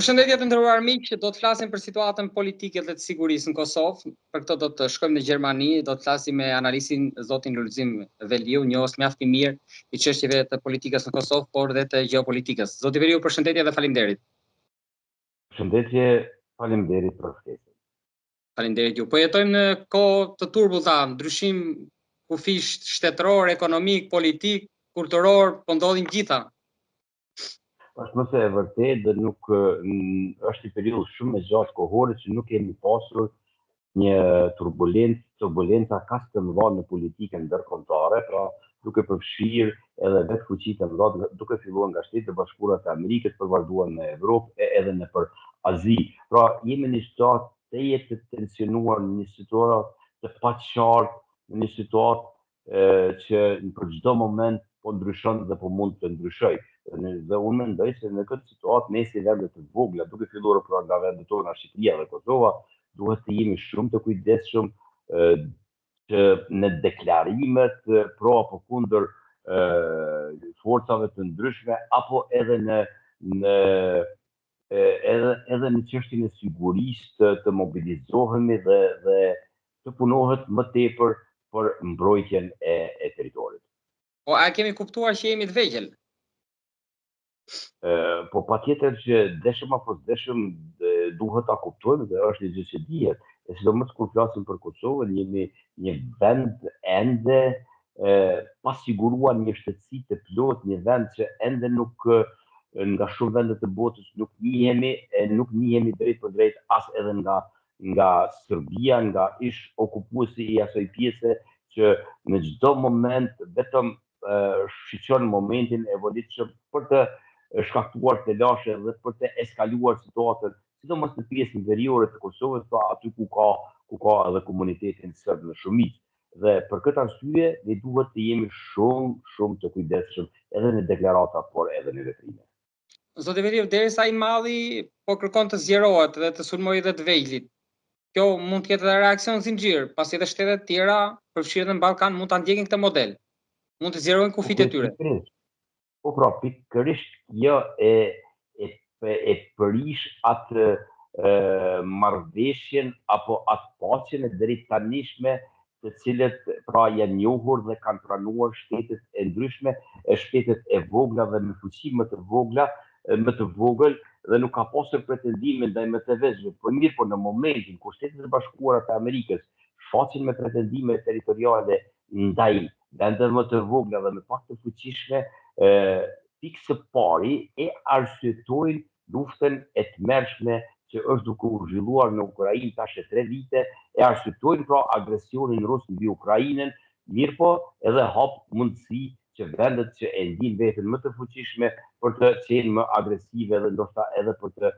Përshëndetje të nderuar miq, do të flasim për situatën politike dhe të sigurisë në Kosovë. Për këtë do të shkojmë në Gjermani, do të flasim me analistin zotin Lulzim Veliu, njohës mjaft i mirë i çështjeve të politikës në Kosovë, por dhe të gjeopolitikës. Zoti Veliu, përshëndetje dhe faleminderit. Përshëndetje, faleminderit për ftesën. Faleminderit ju. Po jetojmë në kohë të turbullta, ndryshim kufish shtetëror, ekonomik, politik, kulturor, po ndodhin gjitha. Është mëse e vërtet dhe nuk është një periudhë shumë e gjatë kohore që nuk kemi pasur një turbulenca kaq të mëdha në politikën ndërkombëtare, pra duke përfshirë edhe vetë fuqitë e mëdha, duke filluar nga Shtetet e Bashkuara të Amerikës, përvardhuar në Evropë edhe në për Azi. Pra jemi në një situatë të tensionuar, në një situatë të paqartë, në një situatë që për çdo moment po ndryshon dhe po mund të ndryshojë. Dhe unë mendoj se në këtë situatë ne si vende të vogla, duke filluar pra nga vendet tona Shqipëria dhe Kosova, duhet të jemi shumë të kujdesshëm që në deklarimet pro apo kundër forcave të ndryshme apo edhe edhe në çështjen e sigurisë të mobilizohemi dhe të punohet më tepër për mbrojtjen e territorit. Po a kemi kuptuar që jemi të vegjël? Po patjetër që deshëm apo s'deshëm duhet ta kuptojmë dhe është një gjë që dihet. E sidomos kur flasim për Kosovën, jemi një vend ende pa siguruar një shtetësi të plotë, një vend që ende nuk nga shumë vende të botës nuk njihemi drejt për drejt as edhe nga Serbia, nga ish okupuesi i asaj pjese që në çdo moment vetëm shiqon momentin e volitshëm për të shkaktuar të lashe dhe për të eskaluar situatën, sidomos në pjesën veriore të Kosovës, pra aty ku ka edhe komunitetin serb në shumicë. Dhe për këtë arsye ne duhet të jemi shumë të kujdesshëm edhe në deklarata, por edhe në veprime. Zoti Veliu, derisa i malli po kërkon të zgjerohet dhe të sulmojë dhe të vegjlit, kjo mund të ketë edhe reaksion zinxhir, pasi edhe shtetet tjera, përfshirë edhe në Ballkan, mund ta ndjekin këtë model. Mund të zgjerojnë kufitë e tyre. Po pra, pikërisht kjo e përish atë marrëveshjen apo atë paqen e drejtanishme të cilët pra janë njohur dhe kanë pranuar shtetet e ndryshme, shtetet e vogla dhe me fuqi më të vogël dhe nuk ka pasur pretendime ndaj më të vegjël. Por mirë, po në momentin kur Shtetet e Bashkuara të Amerikës shfaqen me pretendime territoriale ndaj vendeve më të vogla dhe më pak të fuqishme, pikë së pari e arsyetojnë luftën e tmerrshme që është duke u zhvilluar në Ukrainë tash 3 vite, e arsyetojnë pra agresionin rus mbi Ukrainën, mirë po edhe hap mundësi që vendet që e ndin veten më të fuqishme për të qenë më agresive dhe ndoshta edhe për të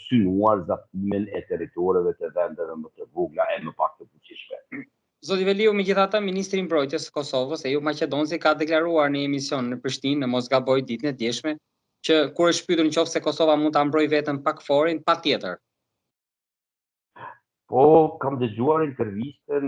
synuar zaptimin e territoreve të vendeve më të vogla e më pak të fuqishme. Zoti Veliu, megjithatë, ministri i mbrojtjes së Kosovës, Eyub Maqedonci, ka deklaruar në emision në Prishtinë, në mos gaboj ditën e djeshme, që kur është pyetur nëse Kosova mund ta mbrojë veten pa KFOR-in, patjetër. Po, kam dëgjuar intervistën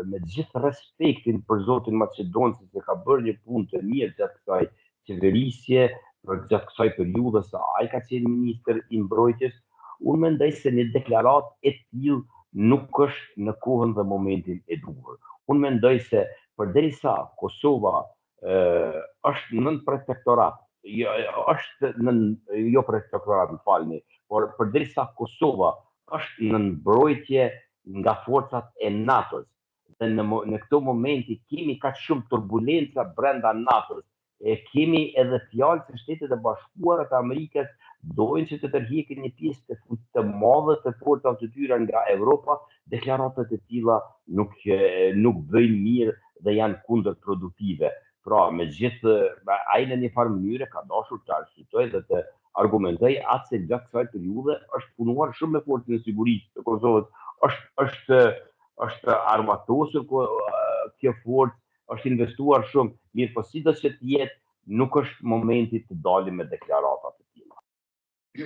me gjithë respektin për zotin Maqedonci që ka bërë një punë të mirë gjatë kësaj qeverisje, gjatë kësaj periudhe sa ai ka qenë ministër i mbrojtjes. Unë mendoj se një deklaratë e tillë nuk është në kohën dhe momentin e duhur. Unë mendoj se përderisa Kosova është nën protektorat, jo protektorat, më falni, por përderisa Kosova është në mbrojtje nga forcat e NATO-s. Dhe në këto momenti kemi kaq shumë turbulenca brenda NATO-s. Kemi edhe fjalë se Shtetet e Bashkuara të Amerikës dojnë që të tërheqin një pjesë të madhe të forcave të tyre nga Evropa. Deklaratat e tilla nuk bëjnë mirë dhe janë kundërproduktive. Pra, megjithë ai në një farë mënyrë ka dashur të arsyetojë dhe të argumentoj atë se gjatë kësaj periudhe është punuar shumë me forcën e sigurisë të Kosovës, është armatosur kjo forcë, është investuar shumë, mirë po sido që të jetë, nuk është momenti të dalim me deklarata të tilla.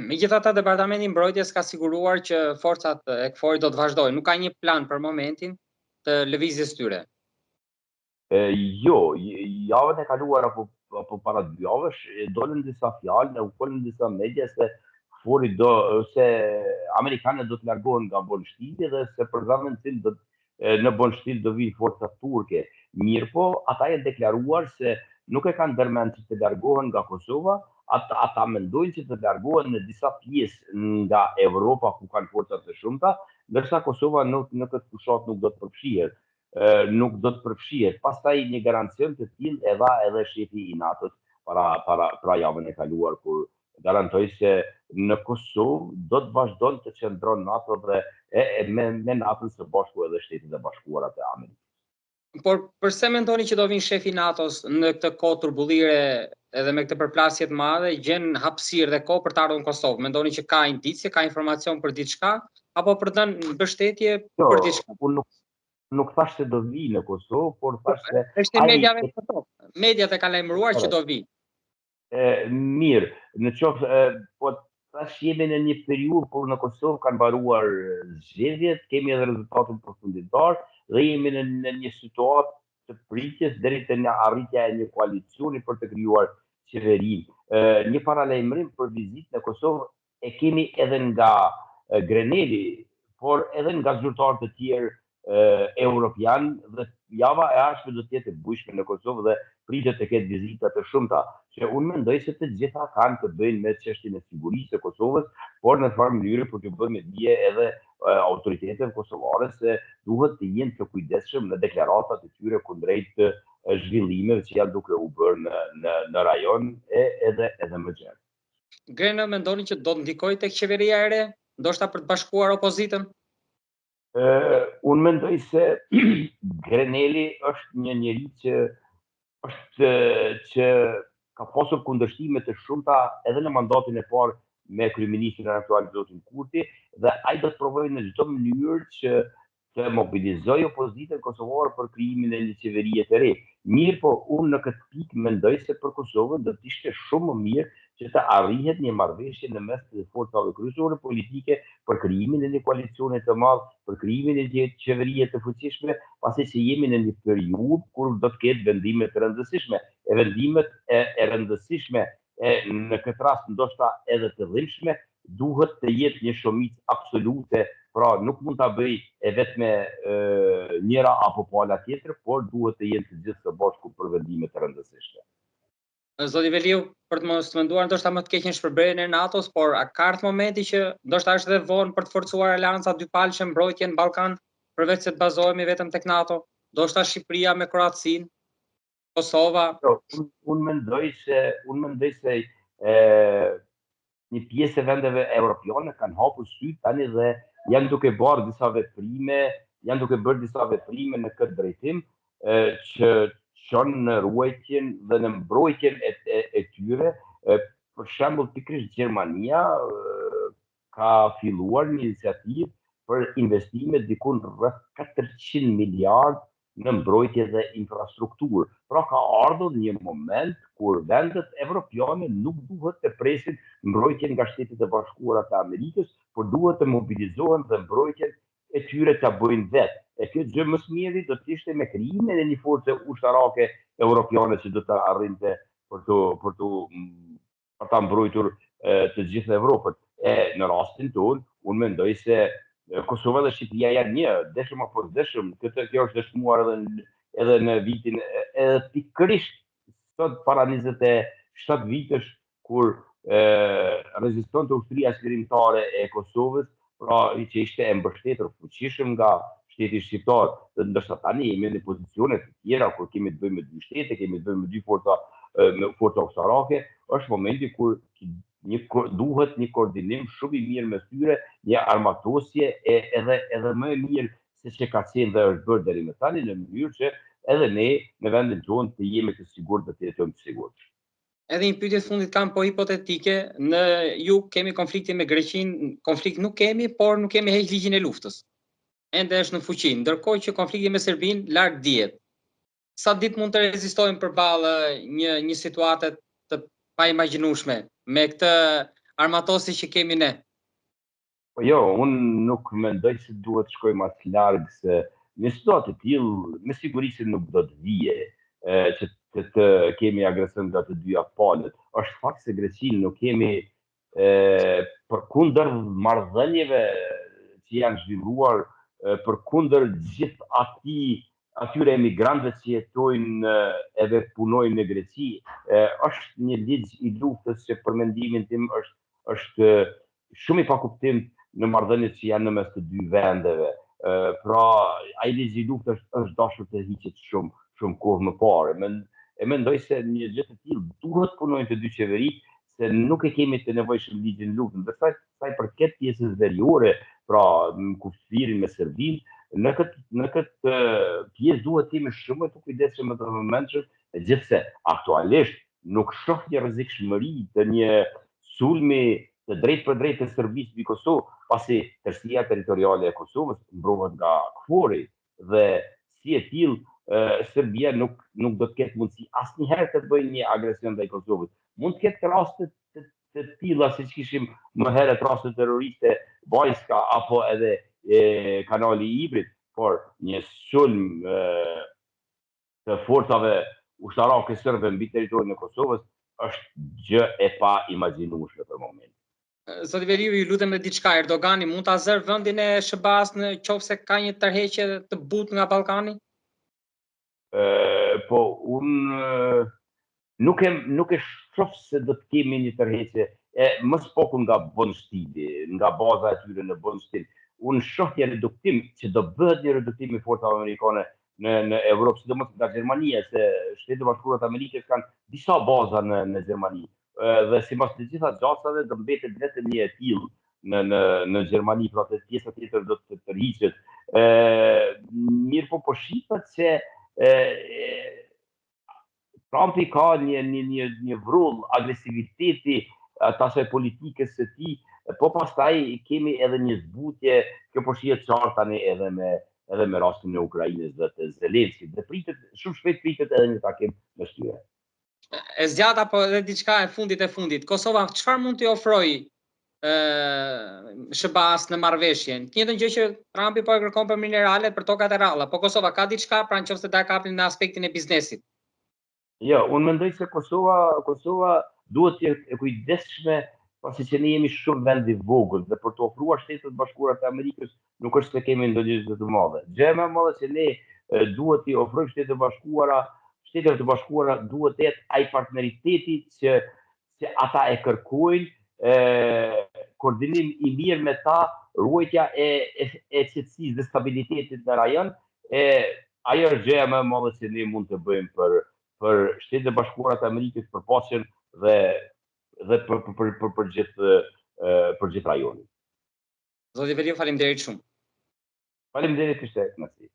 Megjithatë, Departamenti i Mbrojtjes ka siguruar që forcat e KFOR-it do të vazhdojnë. Nuk ka një plan për momentin të lëvizjes tyre. Jo, javën e kaluar apo para 2 javësh dolën disa fjalë, u folën disa media se fori se amerikanët do të largohen nga bonështili dhe se për zamën në bonështil do vinë forcat turke. Mirë po, ata janë deklaruar se nuk e kanë ndërmend që të largohen nga Kosova, ata mendojnë që të largohen në disa pjesë nga Evropa ku kanë forcat të shumta, ndërsa Kosova në këtë fushat nuk do të përfshihet. Pastaj një garancion të tillë e dha edhe shefi i NATO-s para javën e kaluar, kur garantoi se në Kosovë do të vazhdon të qëndron NATO dhe me NATO së bashku edhe Shtetet e Bashkuara të Amerikës. Por përse mendoni që do vinë shefi NATO-s në këtë kohë turbullire edhe me këtë përplasje të madhe, gjen hapësirë dhe kohë për të ardhur në Kosovë? Mendoni që ka indicie, ka informacion për diçka apo për të dhënë mbështetje për diçka? Unë nuk thash se do vi në Kosovë, por thash se është mediave këto. Mediat e kanë lajmëruar që do vi. Mirë, në qoftë po tash jemi në një periudhë kur në Kosovë kanë mbaruar zgjedhjet, kemi edhe rezultatin përfunditar dhe jemi në një situatë të pritjes deri te arritja e një koalicioni për të krijuar qeverinë. Një paralajmërim për vizitë në Kosovë e kemi edhe nga Greneli, por edhe nga zyrtarë të tjerë europian, dhe java e ardhshme do të jetë e bujshme në Kosovë dhe pritet të ketë vizita të shumta, që unë mendoj se të gjitha kanë të bëjnë me çështjen e sigurisë të Kosovës, por në farë mënyrë për të bërë me dije edhe autoritetet kosovare se duhet të jenë të kujdesshëm në deklaratat e tyre kundrejt zhvillimeve që janë duke u bërë në rajon edhe më gjerë. Grenell, mendoni që do të ndikojë tek qeveria e re, ndoshta për të bashkuar opozitën? Unë mendoj se Greneli është një njeri që ka pasur kundërshtime të shumta edhe në mandatin e parë me kryeministrin aktual zotin Kurti, dhe ai do të provojë në çdo mënyrë që të mobilizojë opozitën kosovare për krijimin e një qeverie të re. Mirë po, unë në këtë pikë mendoj se për Kosovën do të ishte shumë më mirë që të arrihet një marrëveshje në mes të forcave kryesore politike për krijimin e një koalicioni të madh, për krijimin e një qeverie të fuqishme, pasi që jemi në një periudhë kur do të ketë vendime të rëndësishme. Vendimet e rëndësishme në këtë rast ndoshta edhe të dhimbshme duhet të jetë një shumicë absolute, pra nuk mund ta bëj e vetme njëra apo pala tjetër, por duhet të jenë të gjithë së bashku për vendime të rëndësishme. Zoti Veliu, për të mos menduar ndoshta më të keqen shpërbrejën e NATO-s, por a ka ardhur momenti që ndoshta është dhe vonë për të forcuar aleanca dypalëshe mbrojtje në Ballkan, përveç se të bazohemi vetëm tek NATO, ndoshta Shqipëria me Kroacinë, Kosova? Unë mendoj se një pjesë e vendeve europiane kanë hapur sy tani dhe janë duke bërë disa veprime në këtë drejtim që çon në ruajtjen dhe në mbrojtjen e tyre. Për shembull, pikërisht Gjermania ka filluar një iniciativë për investime diku rreth 400 miliardë në mbrojtje dhe infrastrukturë. Pra ka ardhur një moment kur vendet evropiane nuk duhet të presin mbrojtjen nga Shtetet e Bashkuara të Amerikës, por duhet të mobilizohen dhe mbrojtjen e tyre ta bëjnë vetë. E kjo gjë më së miri do të ishte me krijimin e një force ushtarake europiane që do të arrinte për ta mbrojtur të gjithë Evropën. Në rastin tonë, unë mendoj se Kosova dhe Shqipëria janë një, deshëm apo deshëm, kjo është dëshmuar edhe në vitin, edhe pikërisht sot para 27 vitesh, kur rezistonte ushtria qeverimtare e Kosovës, pra që ishte e mbështetur fuqishëm nga shteti shqiptar, dhe ndërsa tani jemi në pozicione të tjera kur kemi të bëjmë me dy shtete, kemi të bëjmë me dy forca ushtarake, është momenti kur duhet një koordinim shumë i mirë me tyre, një armatosje edhe më e mirë se që ka qenë dhe është bërë deri më tani, në mënyrë që edhe ne në vendin tonë të jemi të sigurt dhe të jetojmë të sigurt. Edhe një pyetje të fundit kam, po hipotetike, në jug kemi konfliktin me Greqinë, konflikt nuk kemi, por nuk kemi heq ligjin e luftës. Ende është në fuqi, ndërkohë që konflikti me Serbinë larg dihet. Sa ditë mund të rezistojmë përballë një situate të paimagjinueshme me këtë armatosi që kemi ne? Po jo, unë nuk mendoj se duhet shkojmë aq larg, se në situatë të tillë me siguri se nuk do të vije që të kemi agresion nga të dyja palët. Është fakt se Greqinë nuk kemi përkundër marrëdhënieve që janë zhvilluar, përkundër gjithë atyre emigrantëve që jetojnë edhe punojnë në Greqi, është një ligj i luftës që për mendimin tim është shumë i pakuptim në marrëdhëniet që janë në mes të dy vendeve. Pra, ai ligj i luftës është dashur të hiqet shumë kohë më parë. E mendoj se një gjë të tillë duhet punojnë të dy qeveritë, se nuk e kemi të nevojshëm ligjin luftën. Dhe sa i përket pjesës veriore, pra në kufirin me Serbinë, në këtë pjesë duhet të jemi shumë të kujdesshëm dhe të vëmendshëm, gjithse aktualisht nuk shoh një rrezikshmëri të një sulmi të drejtë për drejtë të Serbisë mbi Kosovë, pasi tërësia territoriale e Kosovës mbrohet nga KFOR-i dhe si e tillë Serbia nuk do të ketë mundësi asnjëherë të bëjë një agresion ndaj Kosovës. Mund të ketë raste të tilla siç kishim më herët raste terroriste Bajska apo edhe kanali i Ibrit, por një sulm të forcave ushtarake serbe mbi territorin e Kosovës është gjë e pa imagjinueshme për momentin. Zoti Veriu, ju lutem me diçka, Erdogani mund ta zërë vendin e SBA-s në qoftë ka një tërheqje të butë nga Ballkani? Po unë nuk e shoh se do të kemi një tërheqje, më spokun nga Bonstili, nga baza e tyre në Bonstil. Unë shoh një reduktim që do bëhet një reduktim i forcave amerikane në Evropë, sidomos nga Gjermania, se Shtetet e Bashkuara të Amerikës kanë disa baza në Gjermani. Dhe sipas të gjitha gjasave do mbetet vetëm një e tillë në Gjermani, pra të pjesa tjetër do të tërhiqet. Mirë po shihet se Trumpi ka një vrull agresiviteti të asaj politikës së tij, po pastaj kemi edhe një zbutje, kjo po shihet qartë tani edhe me rastin e Ukrainës dhe të Zelenskit. Dhe shumë shpejt pritet edhe një takim mes tyre. E zgjata po edhe diçka e fundit. Kosova çfarë mund t'i ofrojë SBA-s në marrëveshjen? Të njëjtën gjë që Trumpi po e kërkon për mineralet, për tokat e ralla, po Kosova ka diçka pra nëse ta kapin në aspektin e biznesit? Jo, unë mendoj se Kosova duhet të jetë e kujdesshme, pasi që ne jemi shumë vend i vogël dhe për të ofruar Shtetet Bashkuara të Amerikës nuk është se kemi ndonjë gjë të madhe. Gjëja më e madhe që ne duhet t'i ofrojmë Shtetet e Bashkuara duhet të jetë ai partneriteti që ata e kërkojnë, koordinim i mirë me ta, ruajtja e qetësisë dhe stabilitetit në rajon. Ajo është gjëja më e madhe që ne mund të bëjmë për Shtetet e Bashkuara të Amerikës, për paqen dhe për gjithë rajonin. Zoti Veriu, faleminderit shumë. Faleminderit, ishte kënaqësi.